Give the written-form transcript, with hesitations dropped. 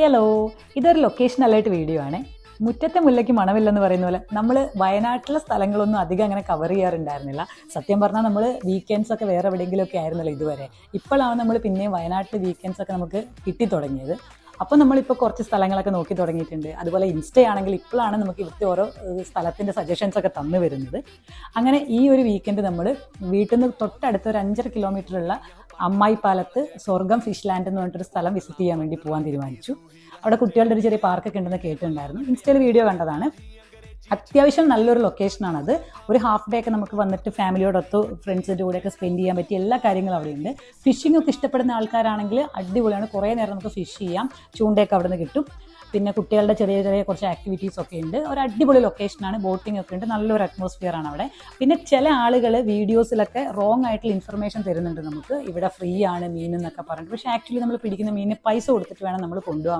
Hello, ഇതൊരു location alert video ആണ്. മുറ്റത്തെ മുല്ലയ്ക്ക് മണമില്ലെന്ന് പറയുന്ന പോലെ നമ്മൾ വയനാട്ടിലെ സ്ഥലങ്ങളൊന്നും അധികം അങ്ങനെ കവർ ചെയ്യാറുണ്ടായിരുന്നില്ല. സത്യം പറഞ്ഞാൽ നമ്മൾ വീക്കെൻഡ്സ് ഒക്കെ വേറെ എവിടെയെങ്കിലുമൊക്കെ ആയിരുന്നല്ലോ ഇതുവരെ. ഇപ്പോഴാണ് നമ്മൾ പിന്നെയും വയനാട്ടിൽ വീക്കെൻഡ്സ് ഒക്കെ നമുക്ക് കിട്ടി തുടങ്ങിയത്. അപ്പോൾ നമ്മളിപ്പോൾ കുറച്ച് സ്ഥലങ്ങളൊക്കെ നോക്കി തുടങ്ങിയിട്ടുണ്ട്. അതുപോലെ ഇൻസ്റ്റയാണെങ്കിൽ ഇപ്പോഴാണ് നമുക്ക് ഇവിടുത്തെ ഓരോ സ്ഥലത്തിൻ്റെ സജഷൻസ് ഒക്കെ തന്നു വരുന്നത്. അങ്ങനെ ഈ ഒരു വീക്കെൻഡ് നമ്മൾ വീട്ടിൽ നിന്ന് തൊട്ടടുത്ത് ഒരു 5.5 കിലോമീറ്ററുള്ള അമ്മായിപ്പാലത്ത് സ്വർഗം ഫിഷ് ലാൻഡ് എന്ന് പറഞ്ഞിട്ടൊരു സ്ഥലം വിസിറ്റ് ചെയ്യാൻ വേണ്ടി പോകാൻ തീരുമാനിച്ചു. അവിടെ കുട്ടികളുടെ ഒരു ചെറിയ പാർക്കൊക്കെ ഉണ്ടെന്ന് കേട്ടിട്ടുണ്ടായിരുന്നു. ഇൻസ്റ്റയിൽ വീഡിയോ കണ്ടതാണ്. അത്യാവശ്യം നല്ലൊരു ലൊക്കേഷനാണത്. ഒരു ഹാഫ് ഡേ ഒക്കെ നമുക്ക് വന്നിട്ട് ഫാമിലിയോടൊത്ത് ഫ്രണ്ട്സിൻ്റെ കൂടെയൊക്കെ സ്പെൻഡ് ചെയ്യാൻ പറ്റിയ എല്ലാ കാര്യങ്ങളും അവിടെയുണ്ട്. ഫിഷിംഗ് ഒക്കെ ഇഷ്ടപ്പെടുന്ന ആൾക്കാരാണെങ്കിൽ അടിപൊളിയാണ്. കുറേ നേരം നമുക്ക് ഫിഷ് ചെയ്യാം. ചൂണ്ടയൊക്കെ അവിടെ നിന്ന് കിട്ടും. പിന്നെ കുട്ടികളുടെ ചെറിയ ചെറിയ കുറച്ച് ആക്ടിവിറ്റീസ് ഒക്കെ ഉണ്ട്. ഒരു അടിപൊളി ലൊക്കേഷനാണ്. ബോട്ടിംഗ് ഒക്കെ ഉണ്ട്. നല്ലൊരു അറ്റ്മോസ്ഫിയർ ആണ് അവിടെ. പിന്നെ ചില ആളുകൾ വീഡിയോസിലൊക്കെ റോങ് ആയിട്ടുള്ള ഇൻഫർമേഷൻ തരുന്നുണ്ട് നമുക്ക്. ഇവിടെ ഫ്രീ ആണ് മീൻ എന്നൊക്കെ പറഞ്ഞിട്ട്. പക്ഷേ ആക്ച്വലി നമ്മൾ പിടിക്കുന്ന മീനിന് പൈസ കൊടുത്തിട്ട് വേണം നമ്മൾ കൊണ്ടുപോകാൻ.